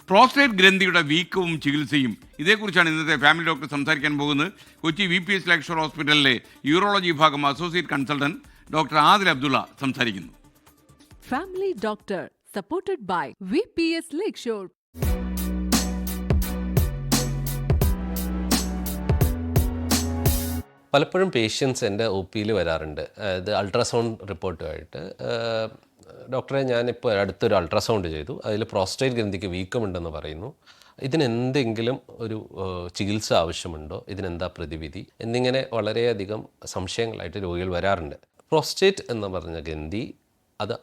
Prostate ഗ്രന്ഥിയുടെ വീക്കവും ചികിത്സയും ഇതേക്കുറിച്ചാണ് ഇന്നത്തെ ഫാമിലി ഡോക്ടർ സംസാരിക്കാൻ പോകുന്നത്. കൊച്ചി VPS ലെക്ഷർ ഹോസ്പിറ്റലിലെ യൂറോളജി വിഭാഗം associate consultant doctor Adil Abdulla സംസാരിക്കുന്നു. Family doctor supported by VPS Lakeshore. പലപ്പോഴും പേഷ്യൻസ് എൻ്റെ OPയിൽ വരാറുണ്ട്. അതായത് അൾട്രാസൗണ്ട് റിപ്പോർട്ടുമായിട്ട്, ഡോക്ടറെ ഞാനിപ്പോൾ അടുത്തൊരു അൾട്രാസൗണ്ട് ചെയ്തു, അതിൽ പ്രോസ്റ്റേറ്റ് ഗ്രന്ഥിക്ക് വീക്കമുണ്ടെന്ന് പറയുന്നു, ഇതിനെന്തെങ്കിലും ഒരു ചികിത്സ ആവശ്യമുണ്ടോ, ഇതിനെന്താ പ്രതിവിധി എന്നിങ്ങനെ വളരെയധികം സംശയങ്ങളായിട്ട് രോഗികൾ വരാറുണ്ട്. പ്രോസ്റ്റേറ്റ് എന്ന് പറഞ്ഞ ഗ്രന്ഥി അത്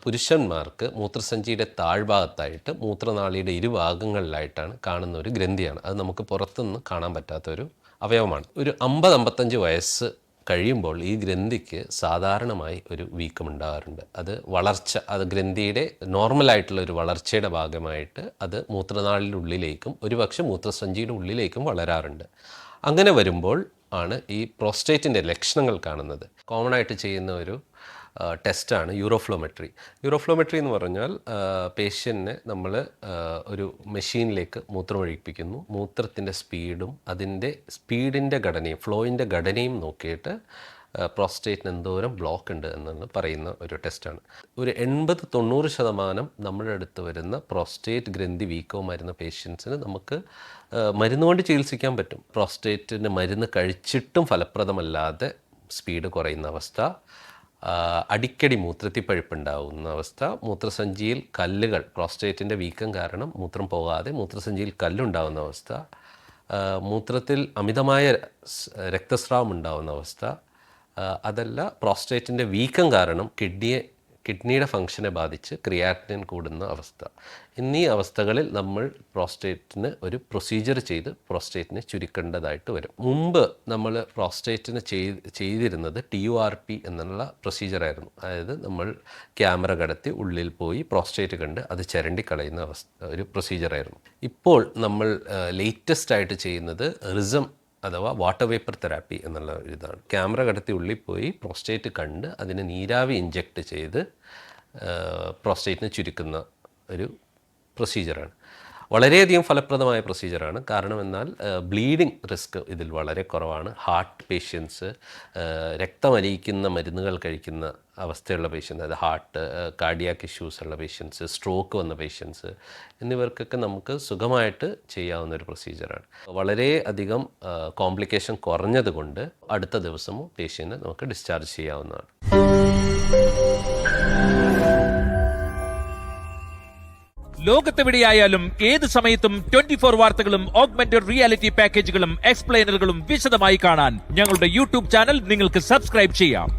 പുരുഷന്മാർക്ക് മൂത്രസഞ്ചിയുടെ താഴ്ഭാഗത്തായിട്ട് മൂത്രനാളിയുടെ ഇരുഭാഗങ്ങളിലായിട്ടാണ് കാണുന്ന ഒരു ഗ്രന്ഥിയാണ്. അത് നമുക്ക് പുറത്തുനിന്ന് കാണാൻ പറ്റാത്തൊരു അവയവമാണ്. ഒരു 50-55 വയസ്സ് കഴിയുമ്പോൾ ഈ ഗ്രന്ഥിക്ക് സാധാരണമായി ഒരു വീക്കമുണ്ടാകാറുണ്ട്. അത് ഗ്രന്ഥിയുടെ നോർമലായിട്ടുള്ള ഒരു വളർച്ചയുടെ ഭാഗമായിട്ട് അത് മൂത്രനാളിൻ്റെ ഉള്ളിലേക്കും ഒരുപക്ഷെ മൂത്രസഞ്ചിയുടെ ഉള്ളിലേക്കും വളരാറുണ്ട്. അങ്ങനെ വരുമ്പോൾ ആണ് ഈ പ്രോസ്റ്റേറ്റിൻ്റെ ലക്ഷണങ്ങൾ കാണുന്നത്. കോമൺ ആയിട്ട് ചെയ്യുന്ന ഒരു ടെസ്റ്റാണ് യൂറോഫ്ലോമെട്രി. യൂറോഫ്ലോമെട്രി എന്ന് പറഞ്ഞാൽ പേഷ്യൻറ്റിനെ നമ്മൾ ഒരു മെഷീനിലേക്ക് മൂത്രമൊഴിപ്പിക്കുന്നു. മൂത്രത്തിൻ്റെ സ്പീഡും അതിൻ്റെ സ്പീഡിൻ്റെ ഘടനയും ഫ്ലോയിൻ്റെ ഘടനയും നോക്കിയിട്ട് പ്രോസ്റ്റേറ്റിന് എന്തോരം ബ്ലോക്ക് ഉണ്ട് എന്ന് പറയുന്ന ഒരു ടെസ്റ്റാണ്. ഒരു 80-90% നമ്മുടെ അടുത്ത് വരുന്ന പ്രോസ്റ്റേറ്റ് ഗ്രന്ഥി വീക്കവും വരുന്ന പേഷ്യൻസിന് നമുക്ക് മരുന്ന് കൊണ്ട് ചികിത്സിക്കാൻ പറ്റും. പ്രോസ്റ്റേറ്റിന് മരുന്ന് കഴിച്ചിട്ടും ഫലപ്രദമല്ലാതെ സ്പീഡ് കുറയുന്ന അവസ്ഥ, അടിക്കടി മൂത്രത്തിൽ പഴുപ്പുണ്ടാകുന്ന അവസ്ഥ, മൂത്രസഞ്ചിയിൽ കല്ലുകൾ, പ്രോസ്റ്റേറ്റിൻ്റെ വീക്കം കാരണം മൂത്രം പോകാതെ മൂത്രസഞ്ചിയിൽ കല്ലുണ്ടാകുന്ന അവസ്ഥ, മൂത്രത്തിൽ അമിതമായ രക്തസ്രാവം ഉണ്ടാകുന്ന അവസ്ഥ, അതല്ല പ്രോസ്റ്റേറ്റിൻ്റെ വീക്കം കാരണം കിഡ്നിയുടെ ഫംഗ്ഷനെ ബാധിച്ച് ക്രിയാറ്റിനിൻ കൂടുന്ന അവസ്ഥ. എന്നീ അവസ്ഥകളിൽ നമ്മൾ പ്രോസ്റ്റേറ്റിന് ഒരു പ്രൊസീജിയർ ചെയ്ത് പ്രോസ്റ്റേറ്റിനെ ചുരുക്കേണ്ടതായിട്ട് വരും. മുമ്പ് നമ്മൾ പ്രോസ്റ്റേറ്റിന് ചെയ്തിരുന്നത് TURP എന്നുള്ള പ്രൊസീജിയറായിരുന്നു. അതായത് നമ്മൾ ക്യാമറ കടത്തി ഉള്ളിൽ പോയി പ്രോസ്റ്റേറ്റ് കണ്ട് അത് ചരണ്ടിക്കളയുന്ന ഒരു പ്രൊസീജിയറായിരുന്നു. ഇപ്പോൾ നമ്മൾ ലേറ്റസ്റ്റ് ആയിട്ട് ചെയ്യുന്നത് റിസം അഥവാ വാട്ടർ വേപ്പർ തെറാപ്പി എന്നുള്ള ഇതാണ്. ക്യാമറ കടത്തി ഉള്ളിൽ പോയി പ്രോസ്റ്റേറ്റ് കണ്ട് അതിന് നീരാവി ഇഞ്ചെക്റ്റ് ചെയ്ത് പ്രോസ്റ്റേറ്റിനെ ചുരുക്കുന്ന ഒരു പ്രൊസീജിയറാണ്. വളരെയധികം ഫലപ്രദമായ പ്രൊസീജിയറാണ്. കാരണം എന്നാൽ ബ്ലീഡിങ് റിസ്ക് ഇതിൽ വളരെ കുറവാണ്. ഹാർട്ട് പേഷ്യൻസ്, രക്തമലിയിക്കുന്ന മരുന്നുകൾ കഴിക്കുന്ന അവസ്ഥയുള്ള പേഷ്യൻസ്, അതായത് ഹാർട്ട് കാർഡിയാക് ഇഷ്യൂസ് ഉള്ള പേഷ്യൻസ്, സ്ട്രോക്ക് വന്ന പേഷ്യൻസ് എന്നിവർക്കൊക്കെ നമുക്ക് സുഖമായിട്ട് ചെയ്യാവുന്ന ഒരു പ്രൊസീജിയറാണ്. വളരെ അധികം കോംപ്ലിക്കേഷൻ കുറഞ്ഞത് കൊണ്ട് അടുത്ത ദിവസമോ പേഷ്യൻറ്റിനെ നമുക്ക് ഡിസ്ചാർജ് ചെയ്യാവുന്നതാണ്. ലോകത്തെവിടെയായാലും ഏത് സമയത്തും 24 വാർത്തകളും ഓഗ്മെന്റഡ് റിയാലിറ്റി പാക്കേജുകളും എക്സ്പ്ലെയിനറുകളും വിശദമായി കാണാൻ ഞങ്ങളുടെ YouTube ചാനൽ നിങ്ങൾക്ക് സബ്സ്ക്രൈബ് ചെയ്യാം.